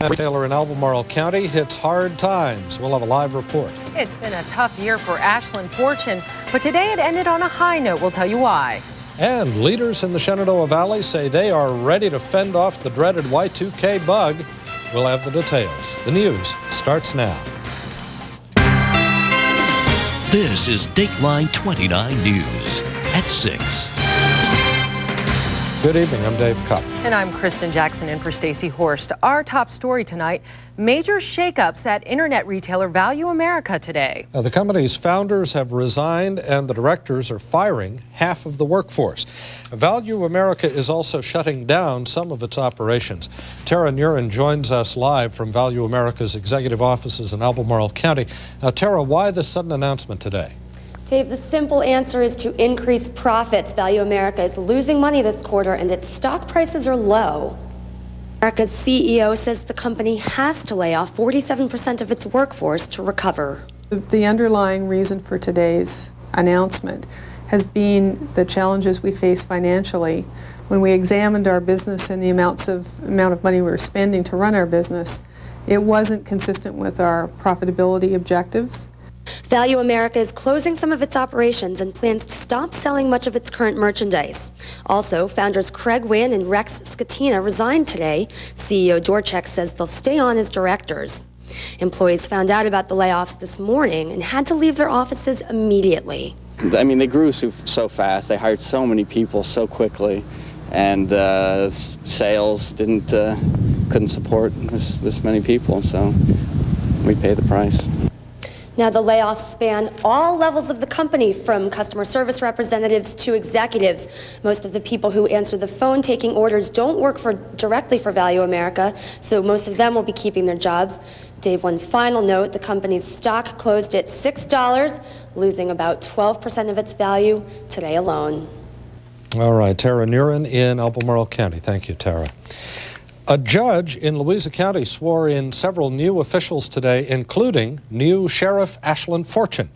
Retailer in Albemarle County hits hard times. We'll have a live report. It's been a tough year for Ashland Fortune, but today it ended on a high note. We'll tell you why. And leaders in the Shenandoah Valley say they are ready to fend off the dreaded Y2K bug. We'll have the details. The news starts now. This is Dateline 29 News at 6. Good evening, I'm Dave Cupp. And I'm Kristen Jackson in for Stacey Horst. Our top story tonight, major shakeups at internet retailer Value America today. Now, the company's founders have resigned and the directors are firing half of the workforce. Value America is also shutting down some of its operations. Tara Nurin joins us live from Value America's executive offices in Albemarle County. Now, Tara, why the sudden announcement today? Dave, the simple answer is to increase profits. Value America is losing money this quarter and its stock prices are low. America's CEO says the company has to lay off 47% of its workforce to recover. The underlying reason for today's announcement has been the challenges we face financially. When we examined our business and the amount of money we were spending to run our business, it wasn't consistent with our profitability objectives. Value America is closing some of its operations and plans to stop selling much of its current merchandise. Also, founders Craig Wynn and Rex Scatina resigned today. CEO Dorchek says they'll stay on as directors. Employees found out about the layoffs this morning and had to leave their offices immediately. I mean, they grew so fast. They hired so many people so quickly, and sales couldn't support this many people, so we paid the price. Now, the layoffs span all levels of the company, from customer service representatives to executives. Most of the people who answer the phone taking orders don't work directly for Value America, so most of them will be keeping their jobs. Dave, one final note, the company's stock closed at $6, losing about 12% of its value today alone. All right, Tara Nurin in Albemarle County. Thank you, Tara. A judge in Louisa County swore in several new officials today, including new Sheriff Ashland Fortune.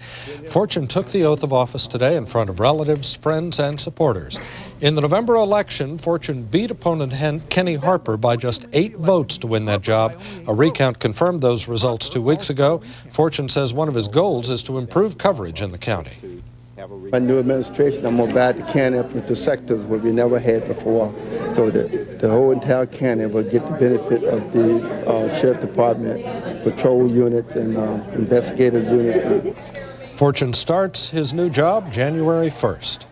Fortune took the oath of office today in front of relatives, friends, and supporters. In the November election, Fortune beat opponent Kenny Harper by just 8 votes to win that job. A recount confirmed those results 2 weeks ago. Fortune says one of his goals is to improve coverage in the county. My new administration, I'm going to provide the county up into sectors where we never had before, so that the whole entire county will get the benefit of the Sheriff's Department, patrol unit, and investigative unit. Fortune starts his new job January 1st.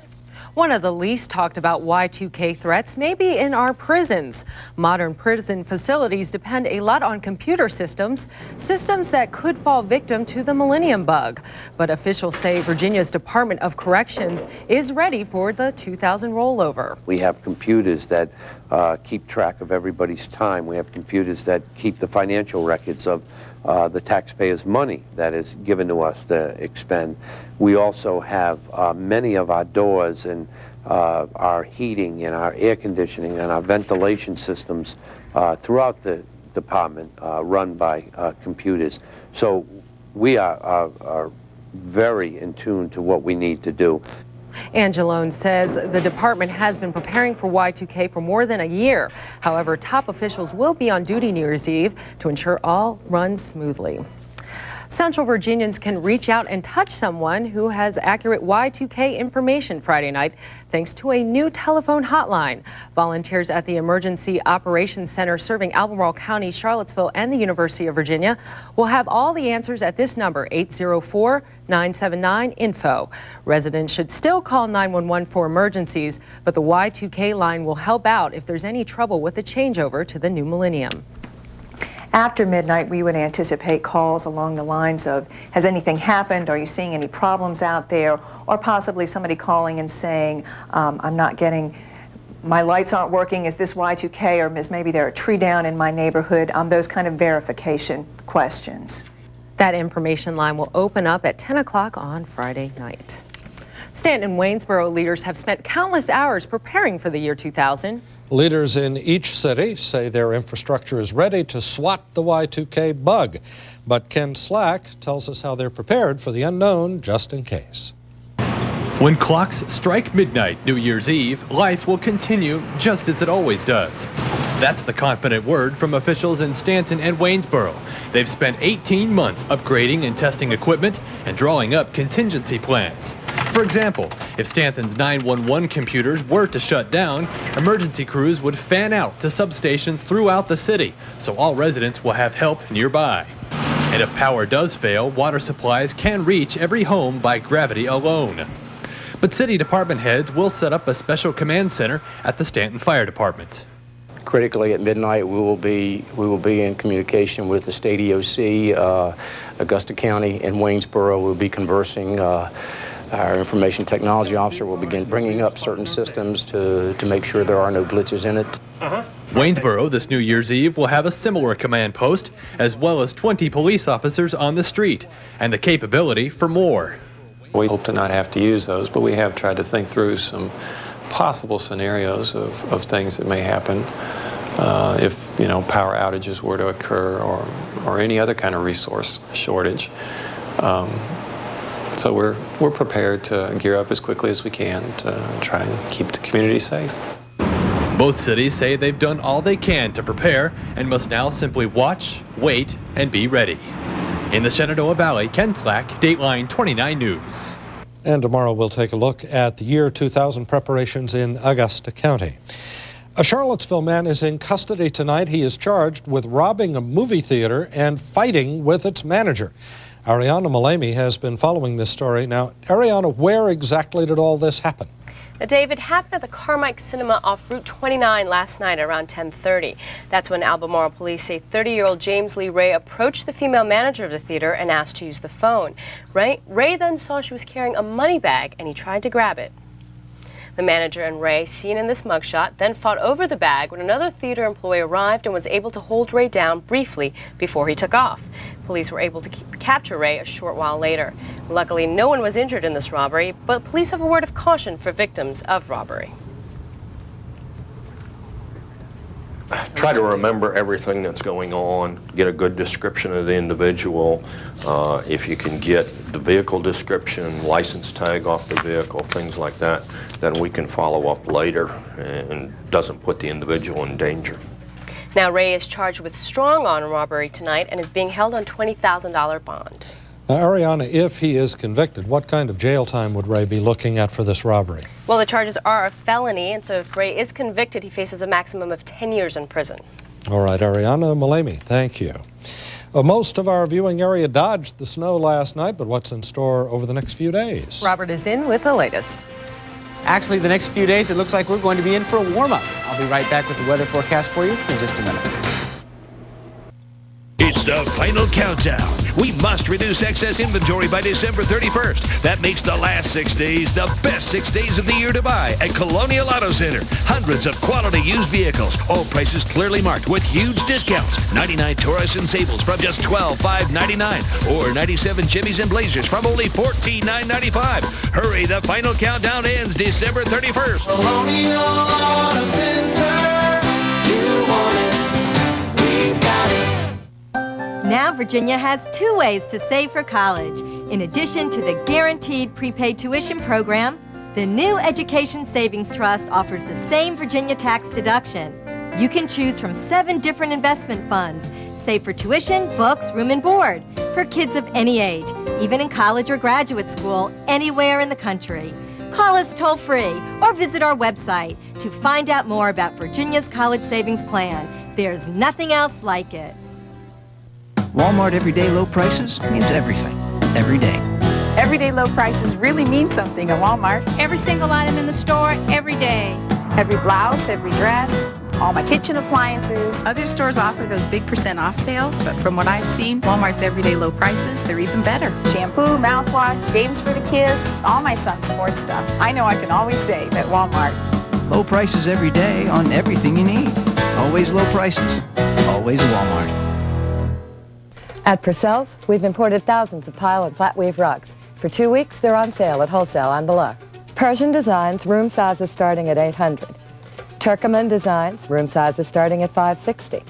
One of the least talked about Y2K threats may be in our prisons. Modern prison facilities depend a lot on computer systems that could fall victim to the Millennium Bug. But officials say Virginia's Department of Corrections is ready for the 2000 rollover. We have computers that keep track of everybody's time. We have computers that keep the financial records of the taxpayers' money that is given to us to expend. We also have many of our doors and our heating and our air conditioning and our ventilation systems throughout the department run by computers. So we are very in tune to what we need to do. Angelone says the department has been preparing for Y2K for more than a year. However, top officials will be on duty New Year's Eve to ensure all runs smoothly. Central Virginians can reach out and touch someone who has accurate Y2K information Friday night thanks to a new telephone hotline. Volunteers at the Emergency Operations Center serving Albemarle County, Charlottesville, and the University of Virginia will have all the answers at this number, 804-979-INFO. Residents should still call 911 for emergencies, but the Y2K line will help out if there's any trouble with the changeover to the new millennium. After midnight, we would anticipate calls along the lines of, has anything happened? Are you seeing any problems out there? Or possibly somebody calling and saying, I'm not getting, my lights aren't working, is this Y2K? Or maybe there a tree down in my neighborhood, those kind of verification questions. That information line will open up at 10 o'clock on Friday night. Stanton and Waynesboro leaders have spent countless hours preparing for the year 2000. Leaders in each city say their infrastructure is ready to swat the Y2K bug. But Ken Slack tells us how they're prepared for the unknown just in case. When clocks strike midnight New Year's Eve, life will continue just as it always does. That's the confident word from officials in Stanton and Waynesboro. They've spent 18 months upgrading and testing equipment and drawing up contingency plans. For example, if Stanton's 911 computers were to shut down, emergency crews would fan out to substations throughout the city, so all residents will have help nearby. And if power does fail, water supplies can reach every home by gravity alone. But city department heads will set up a special command center at the Stanton Fire Department. Critically, at midnight, we will be in communication with the state EOC, Augusta County, and Waynesboro. We'll be conversing. Our information technology officer will begin bringing up certain systems to make sure there are no glitches in it. Waynesboro this New Year's Eve will have a similar command post, as well as 20 police officers on the street, and the capability for more. We hope to not have to use those, but we have tried to think through some possible scenarios of things that may happen if, power outages were to occur or any other kind of resource shortage. So we're prepared to gear up as quickly as we can to try and keep the community safe. Both cities say they've done all they can to prepare and must now simply watch, wait, and be ready. In the Shenandoah Valley, Ken Slack, Dateline 29 News. And tomorrow we'll take a look at the year 2000 preparations in Augusta County. A Charlottesville man is in custody tonight. He is charged with robbing a movie theater and fighting with its manager. Ariana Malemi has been following this story. Now, Ariana, where exactly did all this happen? David, happened at the Carmike Cinema off Route 29 last night around 10:30. That's when Albemarle police say 30-year-old James Lee Ray approached the female manager of the theater and asked to use the phone. Ray then saw she was carrying a money bag and he tried to grab it. The manager and Ray, seen in this mugshot, then fought over the bag when another theater employee arrived and was able to hold Ray down briefly before he took off. Police were able to capture Ray a short while later. Luckily, no one was injured in this robbery, but police have a word of caution for victims of robbery. Try to remember everything that's going on, get a good description of the individual. If you can get the vehicle description, license tag off the vehicle, things like that, then we can follow up later and doesn't put the individual in danger. Now, Ray is charged with strong arm robbery tonight and is being held on $20,000 bond. Now, Ariana, if he is convicted, what kind of jail time would Ray be looking at for this robbery? Well, the charges are a felony, and so if Ray is convicted, he faces a maximum of 10 years in prison. All right, Ariana Malemi, thank you. Most of our viewing area dodged the snow last night, but what's in store over the next few days? Robert is in with the latest. Actually, the next few days, it looks like we're going to be in for a warm-up. I'll be right back with the weather forecast for you in just a minute. It's the final countdown. We must reduce excess inventory by December 31st. That makes the last 6 days the best 6 days of the year to buy at Colonial Auto Center. Hundreds of quality used vehicles, all prices clearly marked with huge discounts. 99 Taurus and Sables from just $12,599, or 97 Jimmys and Blazers from only $14,995. Hurry, the final countdown ends December 31st. Colonial Auto Center, you want it, we've got it. Now Virginia has 2 ways to save for college. In addition to the guaranteed prepaid tuition program, the new Education Savings Trust offers the same Virginia tax deduction. You can choose from 7 different investment funds. Save for tuition, books, room and board for kids of any age, even in college or graduate school, anywhere in the country. Call us toll-free or visit our website to find out more about Virginia's college savings plan. There's nothing else like it. Walmart everyday low prices means everything, every day. Everyday low prices really mean something at Walmart. Every single item in the store, every day. Every blouse, every dress, all my kitchen appliances. Other stores offer those big % off sales, but from what I've seen, Walmart's everyday low prices, they're even better. Shampoo, mouthwash, games for the kids, all my son's sports stuff. I know I can always save at Walmart. Low prices every day on everything you need. Always low prices, always Walmart. At Purcell's, we've imported thousands of pile and flat weave rugs. For 2 weeks, they're on sale at wholesale on the look. Persian designs, room sizes starting at $800. Turkoman designs, room sizes starting at $560.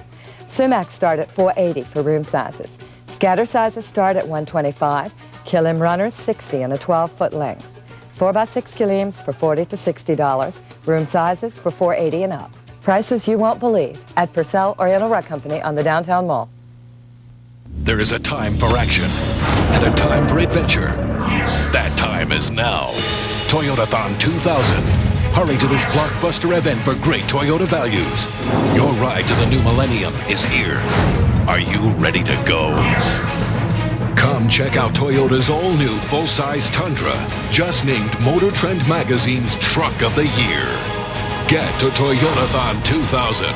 Sumacs start at $480 for room sizes. Scatter sizes start at $125. Kilim runners, $60 in a 12-foot length. 4x6 kilims for $40 to $60. Room sizes for $480 and up. Prices you won't believe at Purcell Oriental Rug Company on the Downtown Mall. There is a time for action and a time for adventure. That time is now. Toyotathon 2000. Hurry to this blockbuster event for great Toyota values. Your ride to the new millennium is here. Are you ready to go? Come check out Toyota's all-new full-size Tundra, just named Motor Trend Magazine's Truck of the Year. Get to Toyotathon 2000,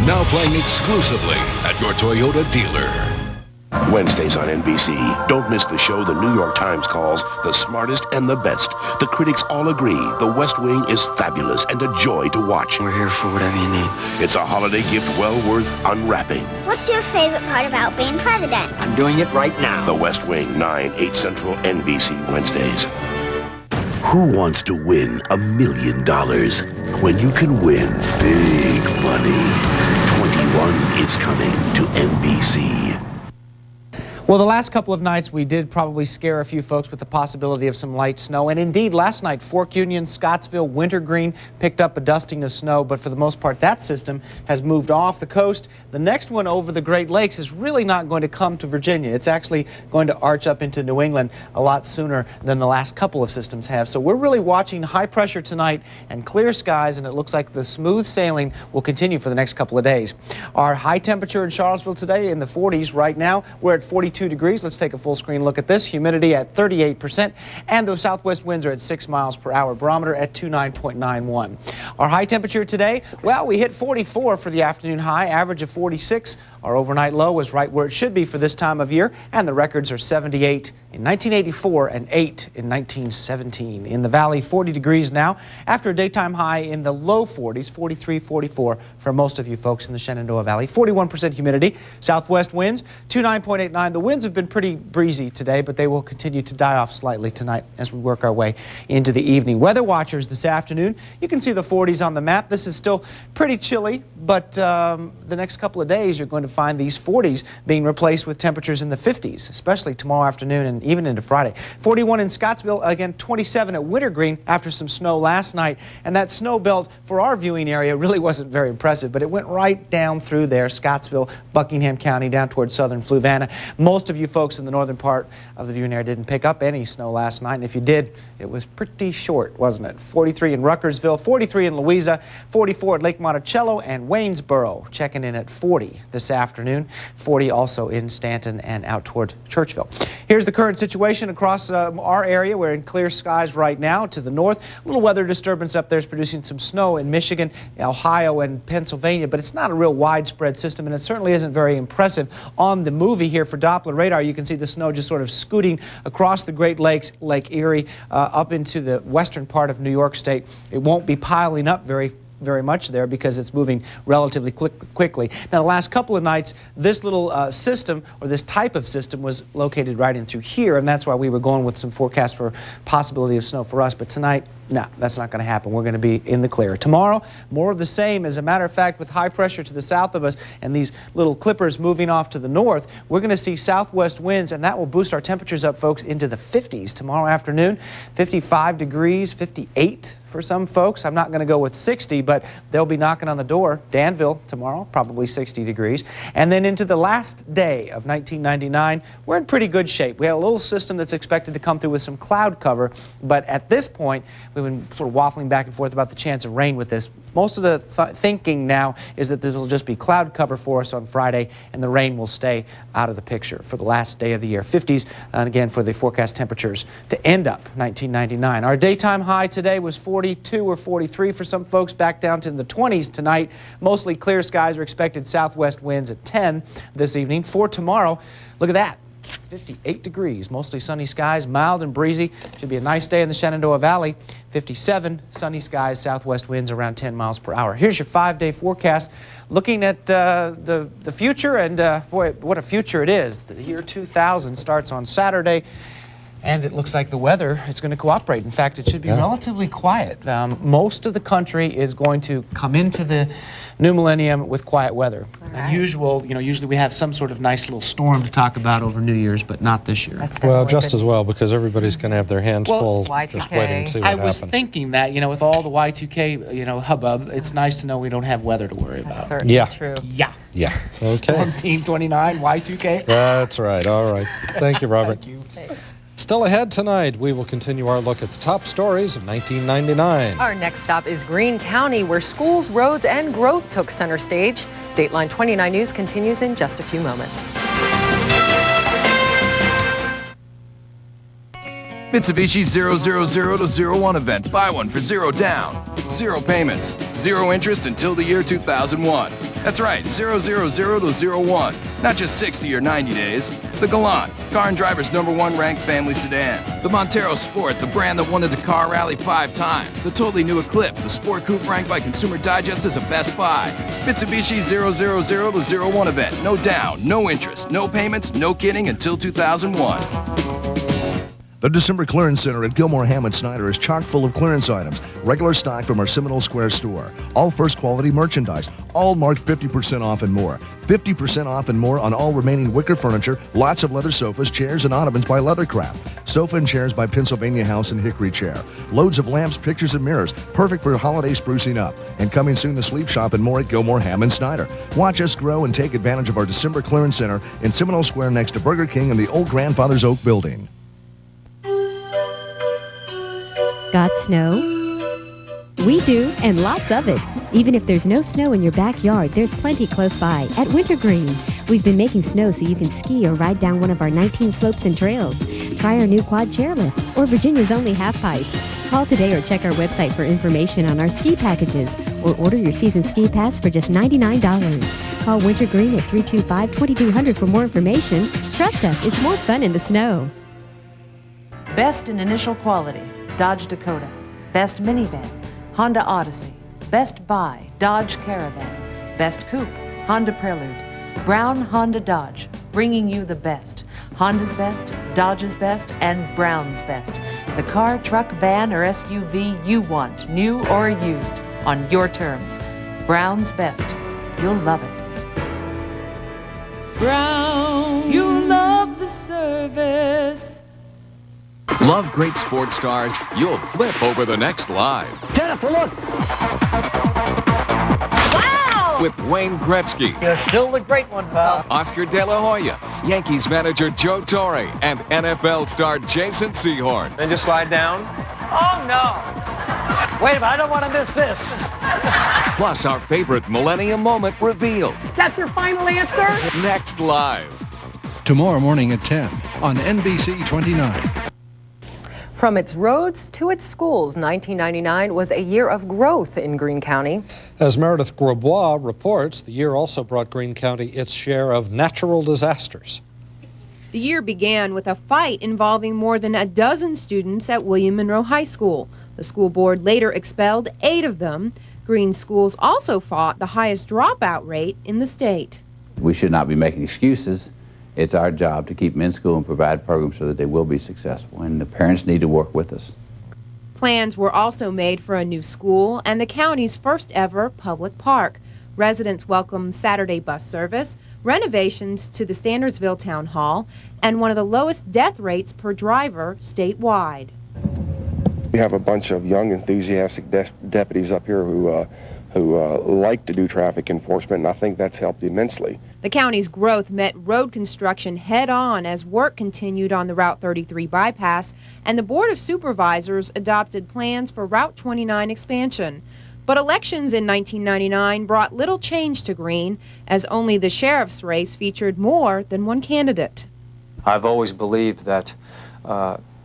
now playing exclusively at your Toyota dealer. Wednesdays on NBC. Don't miss the show the New York Times calls the smartest and the best. The critics all agree The West Wing is fabulous and a joy to watch. We're here for whatever you need. It's a holiday gift well worth unwrapping. What's your favorite part about being president? I'm doing it right now. The West Wing, 9, 8 Central, NBC Wednesdays. Who wants to win $1 million when you can win big money? 21 is coming to NBC. Well, the last couple of nights we did probably scare a few folks with the possibility of some light snow. And indeed, last night, Fork Union, Scottsville, Wintergreen picked up a dusting of snow. But for the most part, that system has moved off the coast. The next one over the Great Lakes is really not going to come to Virginia. It's actually going to arch up into New England a lot sooner than the last couple of systems have. So we're really watching high pressure tonight and clear skies, and it looks like the smooth sailing will continue for the next couple of days. Our high temperature in Charlottesville today in the 40s right now. We're at 42 degrees. Let's take a full screen look at this. Humidity at 38%, and the southwest winds are at 6 miles per hour. Barometer at 29.91. Our high temperature today, well, we hit 44 for the afternoon high, average of 46. Our overnight low was right where it should be for this time of year, and the records are 78 in 1984 and 8 in 1917. In the valley, 40 degrees now, after a daytime high in the low 40s, 43, 44 for most of you folks in the Shenandoah Valley. 41% humidity, southwest winds, 29.89. The winds have been pretty breezy today, but they will continue to die off slightly tonight as we work our way into the evening. Weather watchers this afternoon, you can see the 40s on the map. This is still pretty chilly, but the next couple of days you're going to find these 40s being replaced with temperatures in the 50s, especially tomorrow afternoon and even into Friday. 41 in Scottsville, again 27 at Wintergreen after some snow last night. And that snow belt for our viewing area really wasn't very impressive, but it went right down through there, Scottsville, Buckingham County, down towards southern Fluvanna. Most of you folks in the northern part of the viewing area didn't pick up any snow last night, and if you did, it was pretty short, wasn't it? 43 in Ruckersville, 43 in Louisa, 44 at Lake Monticello and Waynesboro, checking in at 40 this afternoon, 40 also in Stanton and out toward Churchville. Here's the current situation across our area. We're in clear skies right now to the north. A little weather disturbance up there is producing some snow in Michigan, Ohio, and Pennsylvania, but it's not a real widespread system, and it certainly isn't very impressive. On the movie here for Doppler radar, you can see the snow just sort of scooting across the Great Lakes, Lake Erie, up into the western part of New York State. It won't be piling up very much there because it's moving relatively quickly. Now, the last couple of nights, this little system, or this type of system, was located right in through here, and that's why we were going with some forecasts for possibility of snow for us. But tonight, no, that's not going to happen. We're going to be in the clear. Tomorrow, more of the same. As a matter of fact, with high pressure to the south of us and these little clippers moving off to the north, we're going to see southwest winds, and that will boost our temperatures up, folks, into the 50s tomorrow afternoon. 55 degrees, 58 for some folks. I'm not going to go with 60, but they'll be knocking on the door. Danville tomorrow, probably 60 degrees. And then into the last day of 1999, we're in pretty good shape. We have a little system that's expected to come through with some cloud cover, but at this point, we've been sort of waffling back and forth about the chance of rain with this. Most of the thinking now is that this will just be cloud cover for us on Friday, and the rain will stay out of the picture for the last day of the year. 50s, and again, for the forecast temperatures to end up 1999. Our daytime high today was 42 or 43 for some folks, back down to the 20s tonight. Mostly clear skies are expected, southwest winds at 10 this evening. For tomorrow, look at that. 58 degrees, mostly sunny skies, mild and breezy. Should be a nice day in the Shenandoah Valley. 57, sunny skies, southwest winds around 10 miles per hour. Here's your 5-day forecast. Looking at the future, and boy, what a future it is. The year 2000 starts on Saturday, And it looks like the weather is going to cooperate. In fact, it should be relatively quiet. Most of the country is going to come into the new millennium with quiet weather. Usually we have some sort of nice little storm to talk about over New Year's, but not this year. Well, just as well, because everybody's going to have their hands full just waiting to see what happens. I was thinking that, with all the Y2K, hubbub, it's nice to know we don't have weather to worry about. That's certainly true. Yeah. Okay. Storm Team 29, Y2K. That's right. All right. Thank you, Robert. Thank you. Still ahead tonight, we will continue our look at the top stories of 1999. Our next stop is Greene County, where schools, roads, and growth took center stage. Dateline 29 News continues in just a few moments. Mitsubishi 000-01 event. Buy one for $0 down. 0 payments. 0 interest until the year 2001. That's right, 000-01. Not just 60 or 90 days. The Galant, car and driver's #1 ranked family sedan. The Montero Sport, the brand that won the Dakar Rally 5 times. The totally new Eclipse, the sport coupe ranked by Consumer Digest as a best buy. Mitsubishi 000-01 event. No down, no interest, no payments, no kidding until 2001. The December Clearance Center at Gilmore Hammond Snyder is chock full of clearance items, regular stock from our Seminole Square store. All first quality merchandise, all marked 50% off and more. 50% off and more on all remaining wicker furniture, lots of leather sofas, chairs, and ottomans by Leathercraft. Sofa and chairs by Pennsylvania House and Hickory Chair. Loads of lamps, pictures, and mirrors, perfect for holiday sprucing up. And coming soon, the Sleep Shop and more at Gilmore Hammond Snyder. Watch us grow and take advantage of our December Clearance Center in Seminole Square next to Burger King in the old Grandfather's Oak building. Got snow? We do, and lots of it. Even if there's no snow in your backyard, there's plenty close by at Wintergreen. We've been making snow so you can ski or ride down one of our 19 slopes and trails. Try our new quad chairlift or Virginia's only half pipe. Call today or check our website for information on our ski packages or order your season ski pass for just $99. Call Wintergreen at 325-2200 for more information. Trust us, it's more fun in the snow. Best in initial quality, Dodge Dakota. Best minivan, Honda Odyssey. Best buy, Dodge Caravan. Best coupe, Honda Prelude. Brown Honda Dodge, bringing you the best. Honda's best, Dodge's best, and Brown's best. The car, truck, van, or SUV you want, new or used, on your terms. Brown's best. You'll love it. Brown, you love the service. Love great sports stars? You'll flip over the next live. Jennifer, look! Wow! With Wayne Gretzky. You're still the great one, pal. Oscar De La Hoya, Yankees manager Joe Torre, and NFL star Jason Sehorn. Then just slide down. Oh, no! Wait a minute, I don't want to miss this. Plus our favorite Millennium moment revealed. That's your final answer? Next live. Tomorrow morning at 10 on NBC 29. From its roads to its schools, 1999 was a year of growth in Greene County. As Meredith Grosbois reports, the year also brought Greene County its share of natural disasters. The year began with a fight involving more than a dozen students at William Monroe High School. The school board later expelled 8 of them. Greene schools also fought the highest dropout rate in the state. We should not be making excuses. It's our job to keep them in school and provide programs so that they will be successful, and the parents need to work with us. Plans were also made for a new school and the county's first ever public park. Residents welcome Saturday bus service, renovations to the Standardsville Town Hall, and one of the lowest death rates per driver statewide. We have a bunch of young, enthusiastic deputies up here who like to do traffic enforcement, and I think that's helped immensely. The county's growth met road construction head-on as work continued on the Route 33 bypass, and the Board of Supervisors adopted plans for Route 29 expansion. But elections in 1999 brought little change to Greene, as only the sheriff's race featured more than one candidate. I've always believed that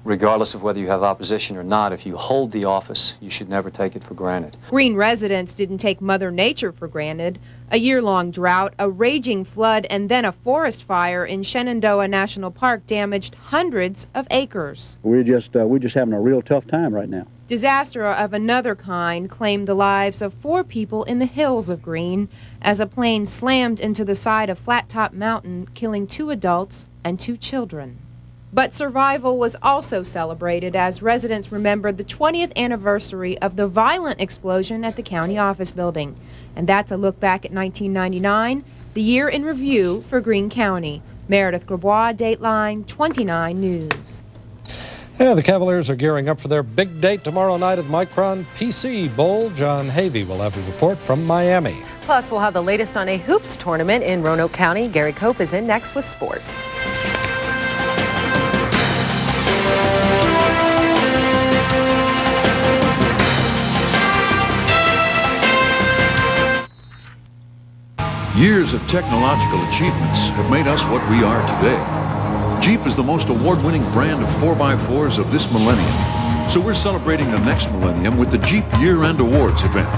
regardless of whether you have opposition or not, if you hold the office, you should never take it for granted. Greene residents didn't take Mother Nature for granted. A year-long drought, a raging flood, and then a forest fire in Shenandoah National Park damaged hundreds of acres. We're just having a real tough time right now. Disaster of another kind claimed the lives of 4 people in the hills of Greene as a plane slammed into the side of Flat Top Mountain, killing 2 adults and 2 children. But survival was also celebrated as residents remembered the 20th anniversary of the violent explosion at the county office building. And that's a look back at 1999, the year in review for Greene County. Meredith Grabois, Dateline 29 News. Yeah, the Cavaliers are gearing up for their big date tomorrow night at the Micron PC Bowl. John Havey will have a report from Miami. Plus, we'll have the latest on a hoops tournament in Roanoke County. Gary Cope is in next with sports. Years of technological achievements have made us what we are today. Jeep is the most award-winning brand of 4x4s of this millennium. So we're celebrating the next millennium with the Jeep Year-End Awards event,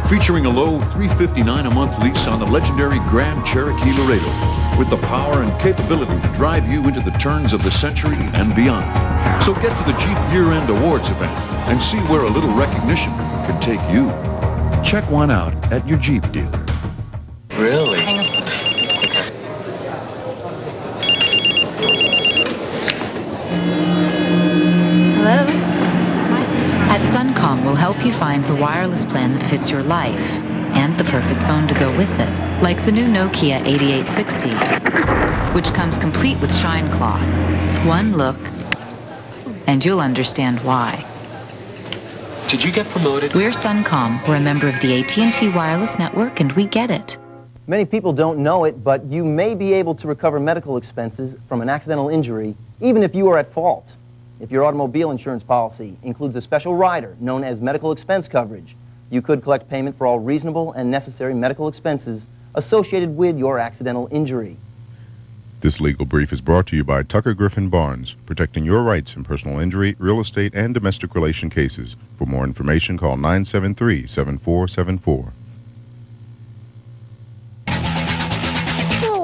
featuring a low $359 a month lease on the legendary Grand Cherokee Laredo, with the power and capability to drive you into the turns of the century and beyond. So get to the Jeep Year-End Awards event and see where a little recognition can take you. Check one out at your Jeep dealer. Really? Hello? At Suncom, we'll help you find the wireless plan that fits your life and the perfect phone to go with it. Like the new Nokia 8860, which comes complete with Shine Cloth. One look, and you'll understand why. Did you get promoted? We're Suncom. We're a member of the AT&T Wireless Network, and we get it. Many people don't know it, but you may be able to recover medical expenses from an accidental injury, even if you are at fault. If your automobile insurance policy includes a special rider known as medical expense coverage, you could collect payment for all reasonable and necessary medical expenses associated with your accidental injury. This legal brief is brought to you by Tucker Griffin Barnes, protecting your rights in personal injury, real estate, and domestic relation cases. For more information, call 973-7474.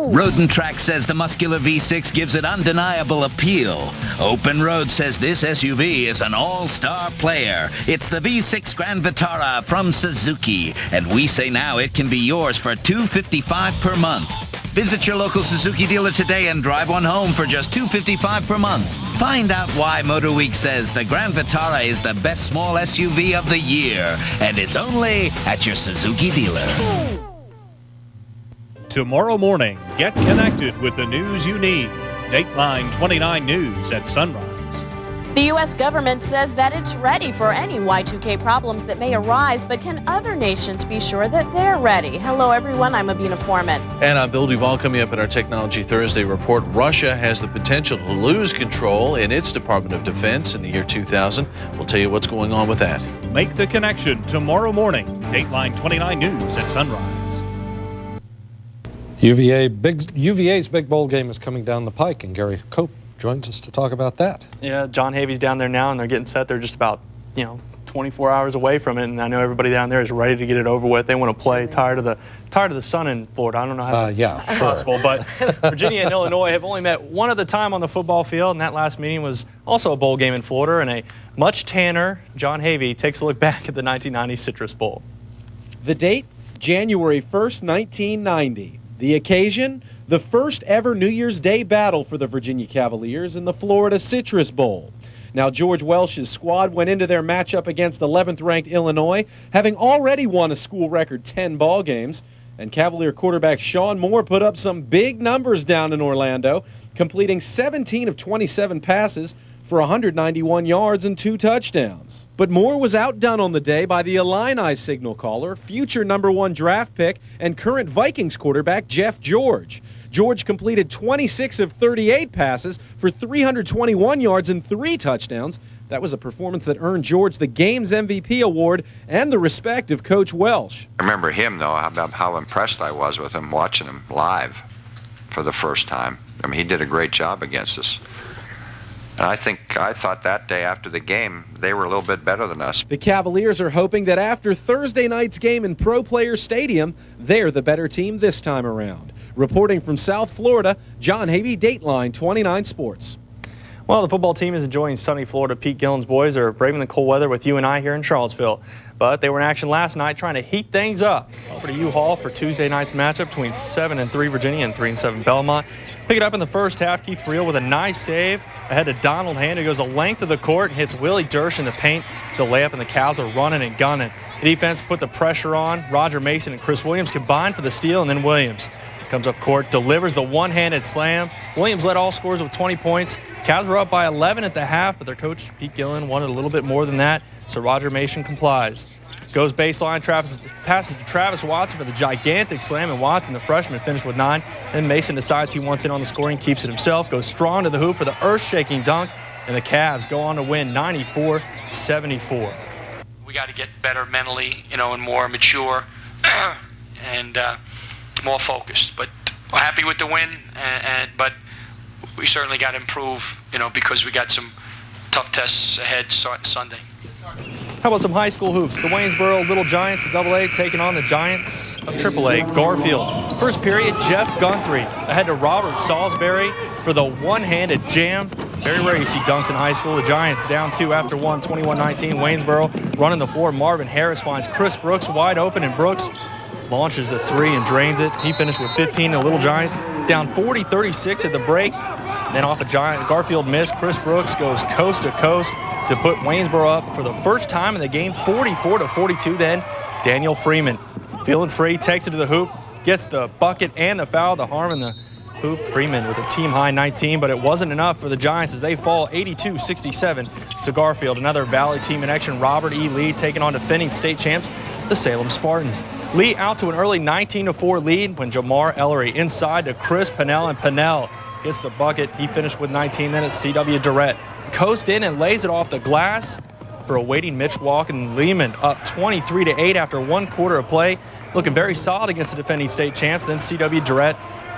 Road & Track says the muscular V6 gives it undeniable appeal. Open Road says this SUV is an all-star player. It's the V6 Grand Vitara from Suzuki, and we say now it can be yours for $255 per month. Visit your local Suzuki dealer today and drive one home for just $255 per month. Find out why MotorWeek says the Grand Vitara is the best small SUV of the year, and it's only at your Suzuki dealer. Tomorrow morning, get connected with the news you need. Dateline 29 News at sunrise. The U.S. government says that it's ready for any Y2K problems that may arise, but can other nations be sure that they're ready? Hello, everyone. I'm Abina Foreman. And I'm Bill Duval. Coming up in our Technology Thursday report, Russia has the potential to lose control in its Department of Defense in the year 2000. We'll tell you what's going on with that. Make the connection tomorrow morning. Dateline 29 News at sunrise. UVA's big bowl game is coming down the pike, and Gary Cope joins us to talk about that. Yeah, John Havey's down there now, and they're getting set. They're just about, 24 hours away from it, and I know everybody down there is ready to get it over with. They want to play. Tired of the sun in Florida. I don't know how that's possible, but Virginia and Illinois have only met one other time on the football field, and that last meeting was also a bowl game in Florida, and a much tanner John Havey takes a look back at the 1990 Citrus Bowl. The date, January 1st, 1990. The occasion, the first ever New Year's Day battle for the Virginia Cavaliers in the Florida Citrus Bowl. Now, George Welsh's squad went into their matchup against 11th-ranked Illinois, having already won a school record 10 ball games, and Cavalier quarterback Sean Moore put up some big numbers down in Orlando, completing 17 of 27 passes for 191 yards and 2 touchdowns. But Moore was outdone on the day by the Illini signal caller, future #1 draft pick and current Vikings quarterback Jeff George. George completed 26 of 38 passes for 321 yards and 3 touchdowns. That was a performance that earned George the game's MVP award and the respect of Coach Welsh. I remember him, though, how impressed I was with him watching him live for the first time. I mean, he did a great job against us. And I thought that day after the game, they were a little bit better than us. The Cavaliers are hoping that after Thursday night's game in Pro Player Stadium, they're the better team this time around. Reporting from South Florida, John Havey, Dateline 29 Sports. Well, the football team is enjoying sunny Florida. Pete Gillen's boys are braving the cold weather with you and I here in Charlottesville. But they were in action last night trying to heat things up. Over to U-Haul for Tuesday night's matchup between 7-3 Virginia and 3-7 Belmont. Pick it up in the first half. Keith Friel with a nice save ahead to Donald Hand, who goes the length of the court and hits Willie Dersh in the paint for the layup, and the Cavs are running and gunning. The defense put the pressure on. Roger Mason and Chris Williams combined for the steal, and then Williams comes up court, delivers the one-handed slam. Williams led all scorers with 20 points. Cavs were up by 11 at the half, but their coach, Pete Gillen, wanted a little bit more than that, so Roger Mason complies. Goes baseline, passes to Travis Watson for the gigantic slam, and Watson, the freshman, finished with 9. Then Mason decides he wants in on the scoring, keeps it himself, goes strong to the hoop for the earth-shaking dunk, and the Cavs go on to win 94-74. We got to get better mentally, and more mature and more focused. But we're happy with the win, but we certainly got to improve, because we got some tough tests ahead Sunday. How about some high school hoops? The Waynesboro Little Giants of AA taking on the Giants of AAA, Garfield. First period, Jeff Gunthrey ahead to Robert Salisbury for the one-handed jam. Very rare you see dunks in high school. The Giants down 2 after 1, 21-19. Waynesboro running the floor. Marvin Harris finds Chris Brooks wide open, and Brooks launches the 3 and drains it. He finished with 15. The Little Giants down 40-36 at the break. Then off a Garfield miss, Chris Brooks goes coast to coast to put Waynesboro up for the first time in the game, 44-42. Then Daniel Freeman, feeling free, takes it to the hoop, gets the bucket and the foul, the harm in the hoop. Freeman with a team-high 19, but it wasn't enough for the Giants as they fall 82-67 to Garfield. Another Valley team in action, Robert E. Lee taking on defending state champs, the Salem Spartans. Lee out to an early 19-4 lead when Jamar Ellery inside to Chris Pennell, and Pennell gets the bucket. He finished with 19. Then it's C.W. Durrett. Coast in and lays it off the glass for a waiting Mitch Walk, and Lehman up 23-8 after 1 quarter of play. Looking very solid against the defending state champs. Then C.W. Durrett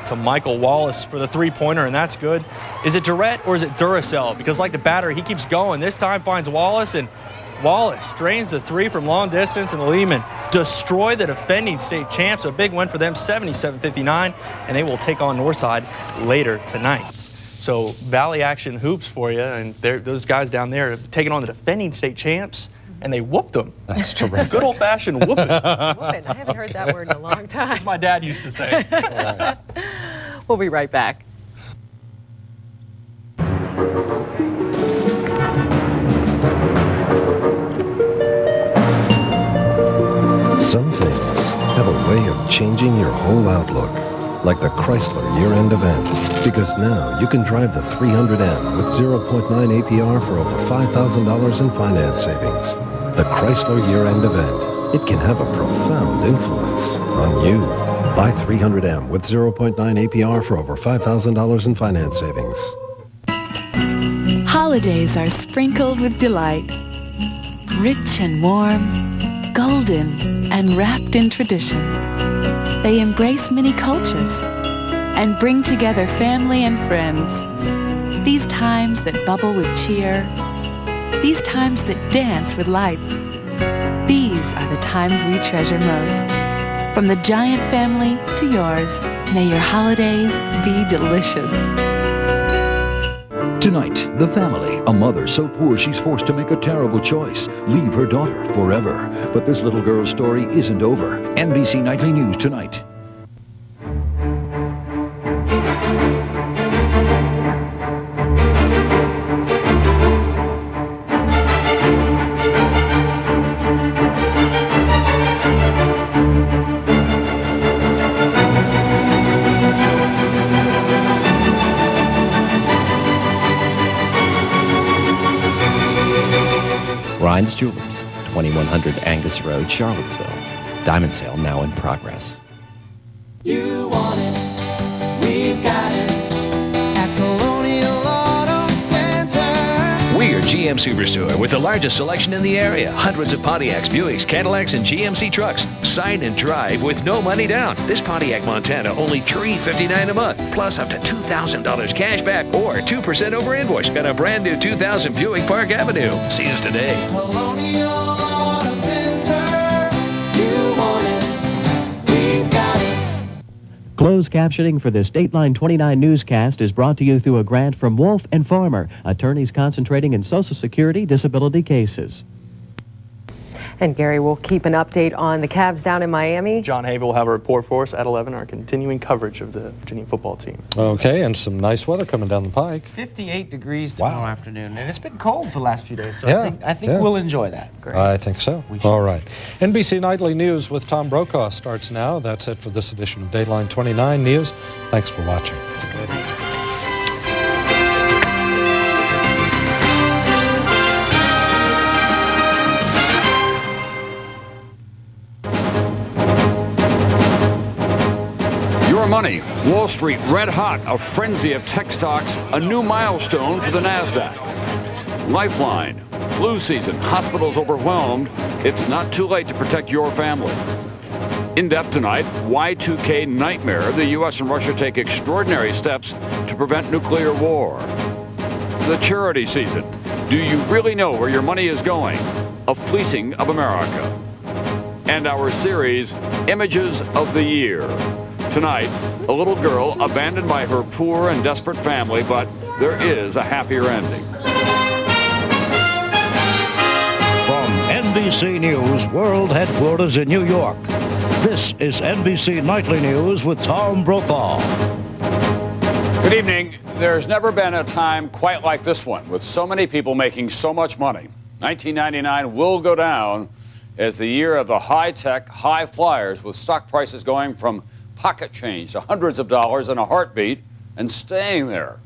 to Michael Wallace for the three-pointer, and that's good. Is it Durrett or is it Duracell? Because like the batter, he keeps going. This time finds Wallace, and Wallace drains the 3 from long distance, and the Lehman destroy the defending state champs. A big win for them, 77-59, and they will take on Northside later tonight. So Valley action hoops for you, and those guys down there taking on the defending state champs, and they whooped them. That's terrific. Good old-fashioned whooping. Whooping. I haven't heard that word in a long time. As my dad used to say. Right. We'll be right back. Some things have a way of changing your whole outlook, like the Chrysler year-end event. Because now you can drive the 300M with 0.9 APR for over $5,000 in finance savings. The Chrysler year-end event. It can have a profound influence on you. Buy 300M with 0.9 APR for over $5,000 in finance savings. Holidays are sprinkled with delight. Rich and warm, golden and wrapped in tradition. They embrace many cultures and bring together family and friends. These times that bubble with cheer. These times that dance with lights. These are the times we treasure most. From the Giant family to yours, may your holidays be delicious. Tonight, The Family. A mother so poor she's forced to make a terrible choice. Leave her daughter forever. But this little girl's story isn't over. NBC Nightly News tonight. Ryan's Jewelers, 2100 Angus Road, Charlottesville. Diamond sale now in progress. You want it, we've got it at Colonial Auto Center. We're GM Superstore with the largest selection in the area. Hundreds of Pontiacs, Buicks, Cadillacs, and GMC trucks. Sign and drive with no money down. This Pontiac Montana only $359 a month, plus up to $2,000 cash back or 2% over invoice on a brand new 2000 Buick Park Avenue. See us today. Colonial Auto Center. You want it, we've got it. Closed captioning for this Dateline 29 newscast is brought to you through a grant from Wolf and Farmer, attorneys concentrating in Social Security disability cases. And Gary will keep an update on the Cavs down in Miami. John Haver will have a report for us at 11, our continuing coverage of the Virginia football team. Okay, and some nice weather coming down the pike. 58 degrees tomorrow afternoon, and it's been cold for the last few days, so I think we'll enjoy that. Great. I think so. All right. NBC Nightly News with Tom Brokaw starts now. That's it for this edition of Dateline 29 News. Thanks for watching. Money. Wall Street red hot, a frenzy of tech stocks, a new milestone for the NASDAQ. Lifeline, flu season, hospitals overwhelmed. It's not too late to protect your family. In depth tonight, Y2K nightmare. The U.S. and Russia take extraordinary steps to prevent nuclear war. The charity season. Do you really know where your money is going? A fleecing of America. And our series, Images of the Year. Tonight, a little girl abandoned by her poor and desperate family, but there is a happier ending. From NBC News World Headquarters in New York, this is NBC Nightly News with Tom Brokaw. Good evening. There's never been a time quite like this one, with so many people making so much money. 1999 will go down as the year of the high-tech, high flyers, with stock prices going from pocket change to hundreds of dollars in a heartbeat and staying there.